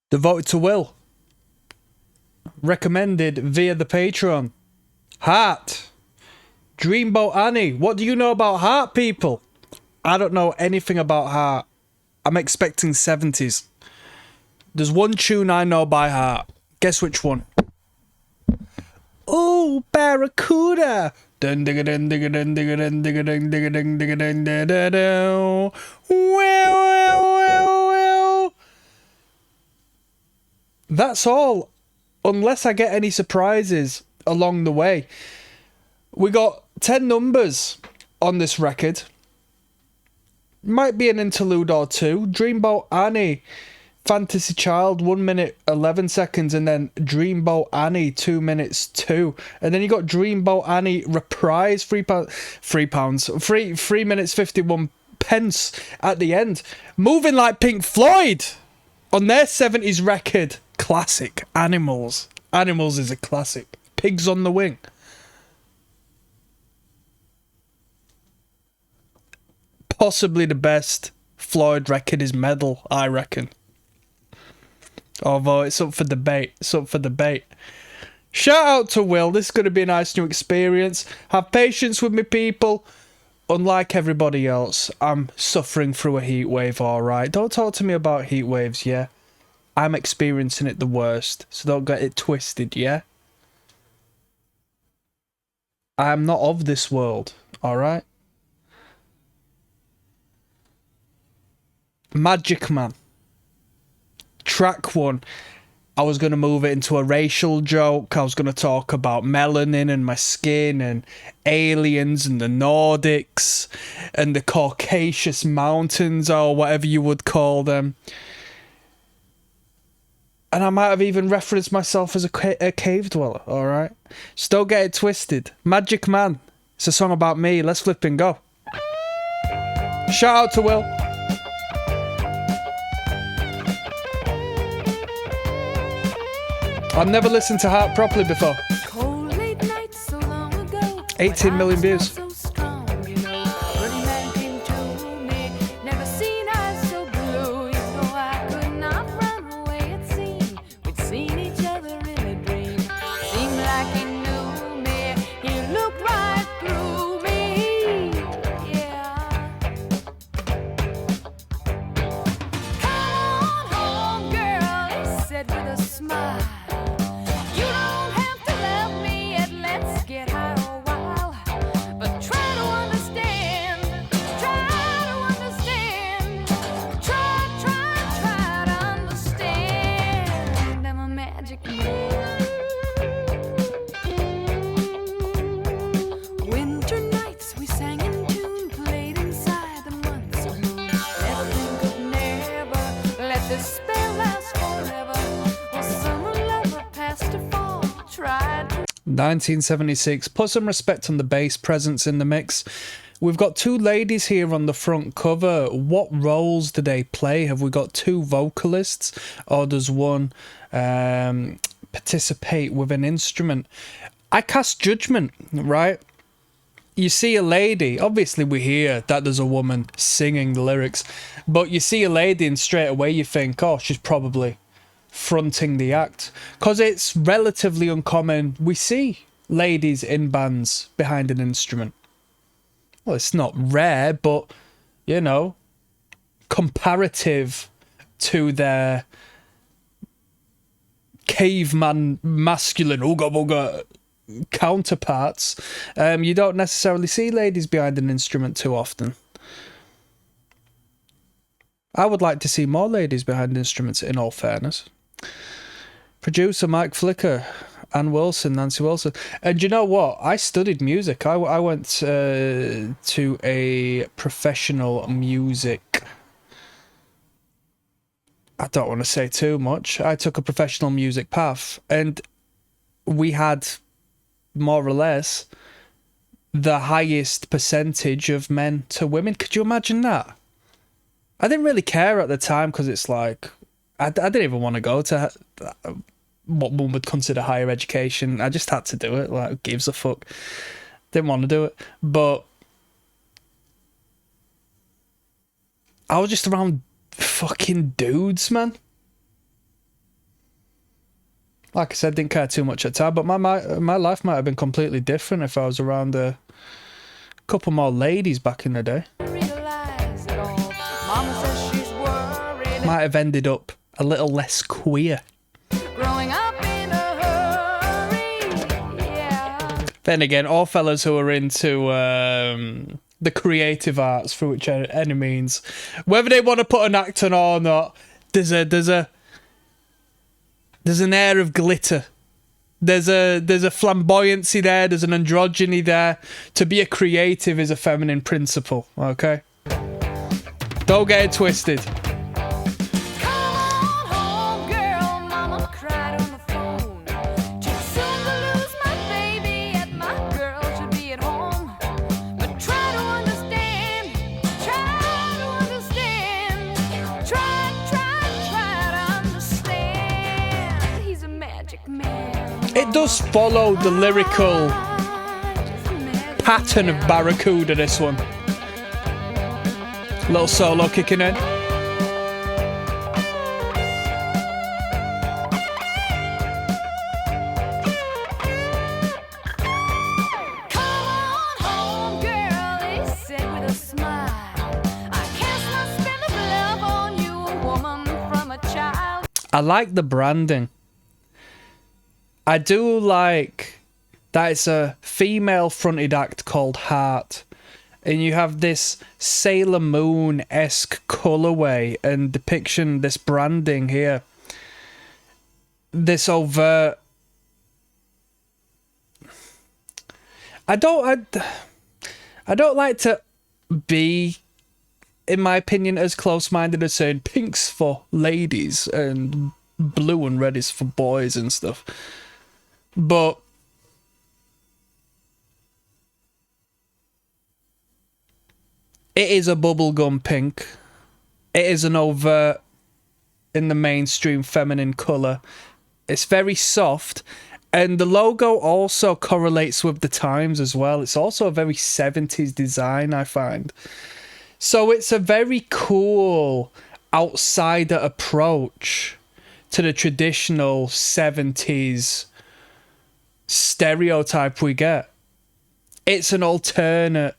Devoted to Will. Recommended via the Patreon. Heart. Dreamboat Annie. What do you know about Heart, people? I don't know anything about Heart. I'm expecting 70s. There's one tune I know by Heart. Guess which one? Oh, Barracuda. Dun digga dun digga dun digga dun digga dun digga dun digga dun da da da. Well. That's all. Unless I get any surprises along the way. We got 10 numbers on this record. Might be an interlude or two. Dreamboat Annie, Fantasy Child, 1 minute 11 seconds, and then Dreamboat Annie, 2 minutes 2. And then you got Dreamboat Annie Reprise, £3 minutes 51 pence at the end. Moving Like Pink Floyd on their 70s record. Classic. Animals. Animals is a classic. Pigs on the Wing. Possibly the best Floyd record is Meddle, I reckon. Although it's up for debate. Shout out to Will. This is going to be a nice new experience. Have patience with me, people. Unlike everybody else, I'm suffering through a heat wave, alright? Don't talk to me about heat waves, yeah? I'm experiencing it the worst, so don't get it twisted, yeah? I am not of this world, alright? Magic Man. Track 1. I was going to move it into a racial joke. I was going to talk about melanin and my skin and aliens and the Nordics and the Caucasus Mountains or whatever you would call them. And I might have even referenced myself as a cave dweller, alright? Just don't get it twisted. Magic Man. It's a song about me. Let's flip and go. Shout out to Will. I've never listened to Heart properly before. 18 million views. This spell lasts forever. Well, summer lover passed to fall. Tried to 1976. Put some respect on the bass presence in the mix. We've got two ladies here on the front cover. What roles do they play? Have we got two vocalists, or does one participate with an instrument? I cast judgment, right? You see a lady, obviously we hear that there's a woman singing the lyrics, but you see a lady and straight away you think, oh, she's probably fronting the act, because it's relatively uncommon. We see ladies in bands behind an instrument. Well, it's not rare, but, you know, comparative to their caveman masculine ooga booga counterparts, you don't necessarily see ladies behind an instrument too often. I would like to see more ladies behind instruments, in all fairness. Producer Mike Flicker, Ann Wilson, Nancy Wilson. And you know what? I studied music. I went to a professional music... I don't want to say too much. I took a professional music path, and we had more or less the highest percentage of men to women. Could you imagine that? I didn't really care at the time, because it's like I didn't even want to go to what one would consider higher education. I just had to do it. Like, who gives a fuck? Didn't want to do it, but I was just around fucking dudes, man. Like I said, didn't care too much at the time, but my life might have been completely different if I was around a couple more ladies back in the day. Realize it all. Mama says she's worried. Might have ended up a little less queer. Growing up in a hurry. Yeah. Then again, all fellas who are into the creative arts, through which any means, whether they want to put an act on or not, there's an air of glitter. There's a flamboyancy there. There's an androgyny there. To be a creative is a feminine principle. Okay, don't get it twisted. Come on home, girl. Mama cried on the phone. Too soon to lose my baby, yet my girl should be at home. But try to understand. Try to understand. Try to understand. He's a magic man. It does follow the lyrical pattern of Barracuda, this one. Little solo kicking in. Come on home, girl, he said with a smile. I can't spend a love on you, a woman from a child. I like the branding. I do like that it's a female-fronted act called Heart. And you have this Sailor Moon-esque colourway and depiction, this branding here. This overt... I don't like to be, in my opinion, as close-minded as saying pink's for ladies and blue and red is for boys and stuff. But it is a bubblegum pink. It is an overt in the mainstream feminine colour. It's very soft. And the logo also correlates with the times as well. It's also a very 70s design, I find. So it's a very cool outsider approach to the traditional 70s stereotype we get. It's an alternate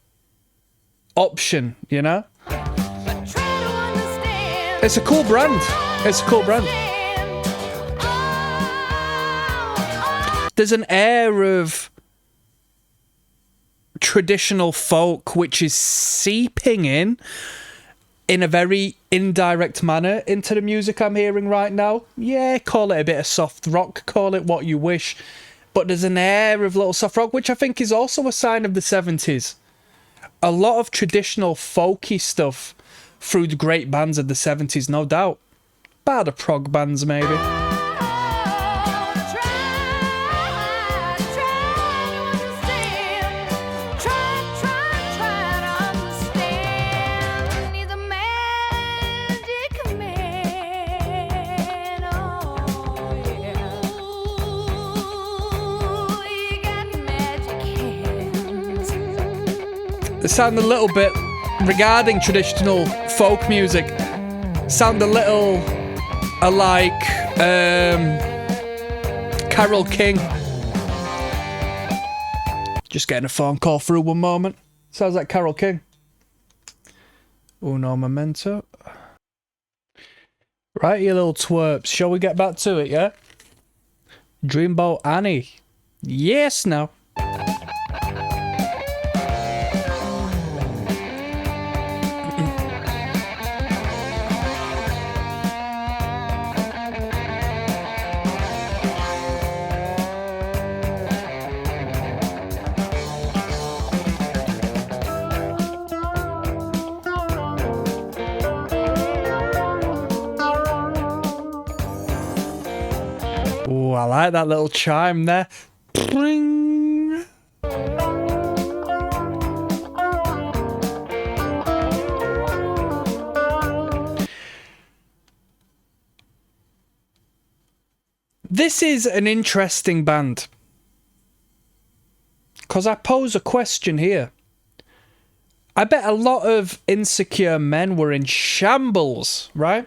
option, you know? It's a cool brand. It's a cool brand. There's an air of traditional folk which is seeping in a very indirect manner into the music I'm hearing right now. Yeah, call it a bit of soft rock, call it what you wish. But there's an air of little soft rock, which I think is also a sign of the 70s. A lot of traditional folky stuff through the great bands of the 70s, no doubt. Bar the prog bands, maybe. It sounded a little bit, regarding traditional folk music, sound a little alike Carole King. Just getting a phone call through one moment. Sounds like Carole King. Uno momento. Right, you little twerps. Shall we get back to it, yeah? Dreamboat Annie. Yes, now. Ooh, I like that little chime there. Pring. This is an interesting band, because I pose a question here. I bet a lot of insecure men were in shambles, right?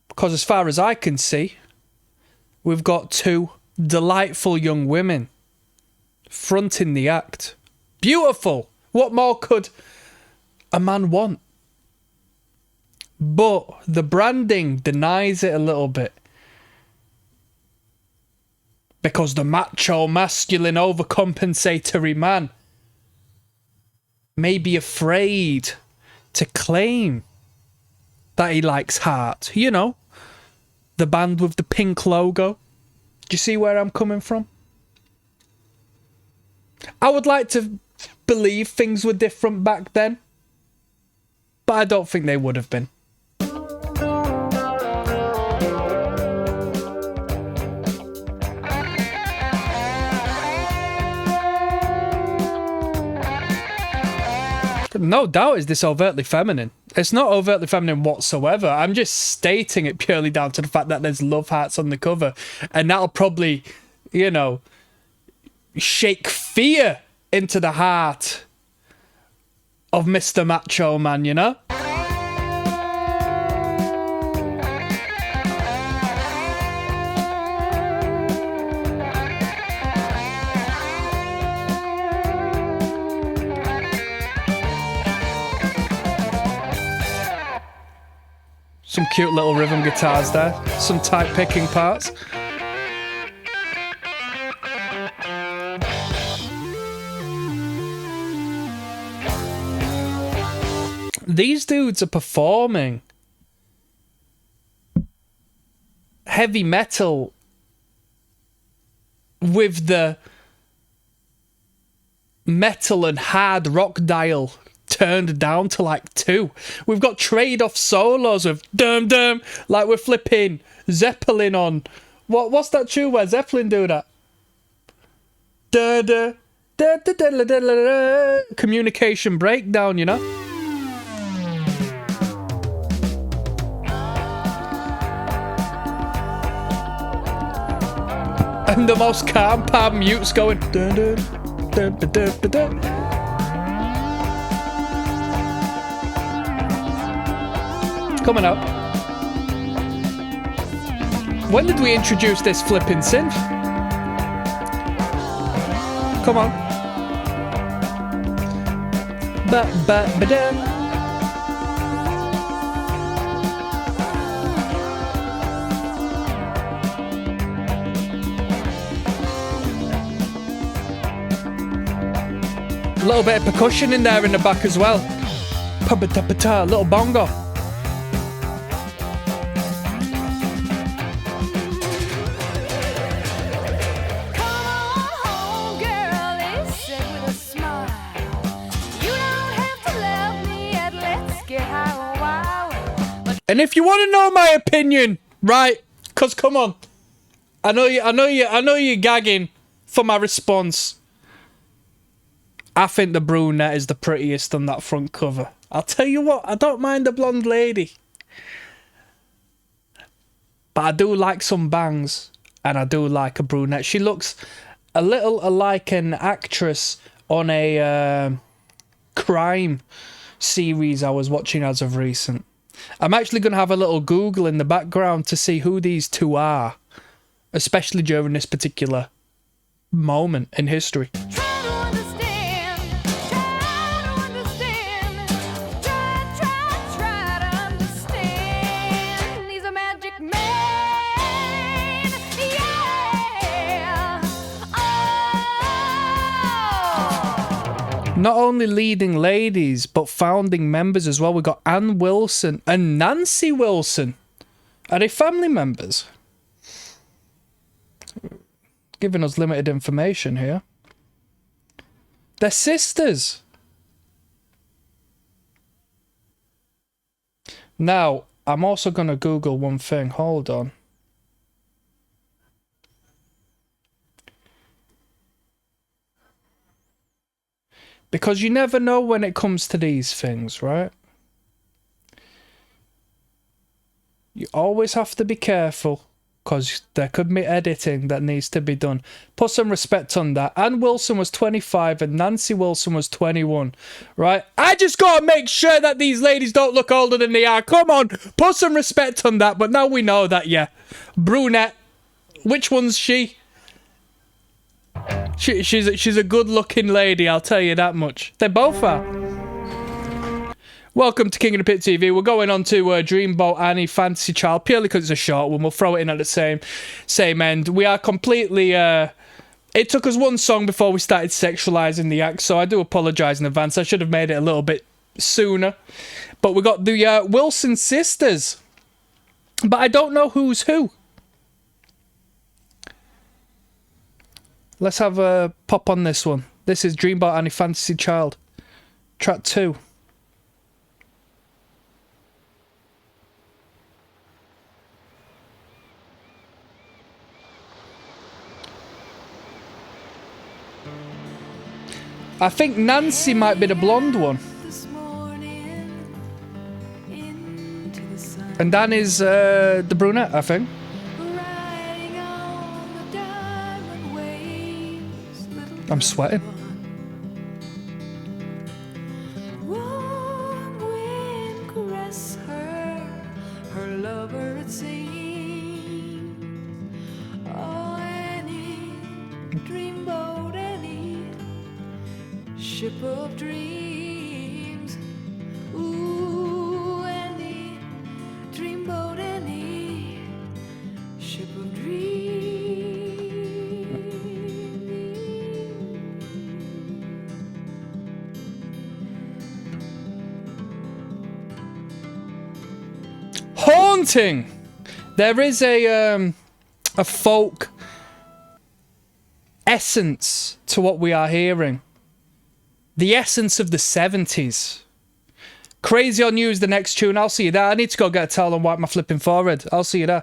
Because as far as I can see, we've got two delightful young women fronting the act. Beautiful. What more could a man want? But the branding denies it a little bit. Because the macho, masculine, overcompensatory man may be afraid to claim that he likes Heart. You know, the band with the pink logo. Do you see where I'm coming from? I would like to believe things were different back then, but I don't think they would have been. No doubt is this overtly feminine. It's not overtly feminine whatsoever. I'm just stating it purely down to the fact that there's love hearts on the cover. And that'll probably, you know, shake fear into the heart of Mr. Macho Man, you know? Some cute little rhythm guitars there. Some tight picking parts. These dudes are performing heavy metal with the metal and hard rock dial turned down to like 2. We've got trade-off solos of dum dum, like we're flipping Zeppelin on. What's that tune where Zeppelin do that? Da da da da da da da da. Communication breakdown, you know. And the most calm palm mutes going da da da da da da. Coming up. When did we introduce this flipping synth? Come on. Ba-ba-ba-da. A little bit of percussion in there in the back as well. Pa-ba-da-ba-da, little bongo. And if you want to know my opinion, right? Cause come on, I know you're gagging for my response. I think the brunette is the prettiest on that front cover. I'll tell you what, I don't mind the blonde lady, but I do like some bangs, and I do like a brunette. She looks a little like an actress on a crime series I was watching as of recent. I'm actually going to have a little Google in the background to see who these two are, especially during this particular moment in history. Not only leading ladies, but founding members as well. We've got Ann Wilson and Nancy Wilson. Are they family members? Giving us limited information here. They're sisters. Now, I'm also going to Google one thing. Hold on. Because you never know when it comes to these things, right? You always have to be careful, because there could be editing that needs to be done. Put some respect on that. Ann Wilson was 25 and Nancy Wilson was 21, right? I just got to make sure that these ladies don't look older than they are. Come on, put some respect on that. But now we know that, yeah, brunette Which one's she? She's a good-looking lady, I'll tell you that much. They both are. Welcome to King of the Pit TV. We're going on to Dreamboat Annie, Fantasy Child, purely because it's a short one. We'll throw it in at the same end. We are completely... it took us one song before we started sexualising the act, so I do apologise in advance. I should have made it a little bit sooner. But we got the Wilson sisters. But I don't know who's who. Let's have a pop on this one. This is Dreamboat Annie, Fantasy Child. Track 2. I think Nancy might be the blonde one. And Dan is the brunette, I think. I'm sweating. Ship of dreams, ooh, Annie, dreamboat Annie, ship of dreams. Haunting. There is a folk essence to what we are hearing. The essence of the 70s. Crazy on You is the next tune. I'll see you there. I need to go get a towel and wipe my flipping forehead. I'll see you there.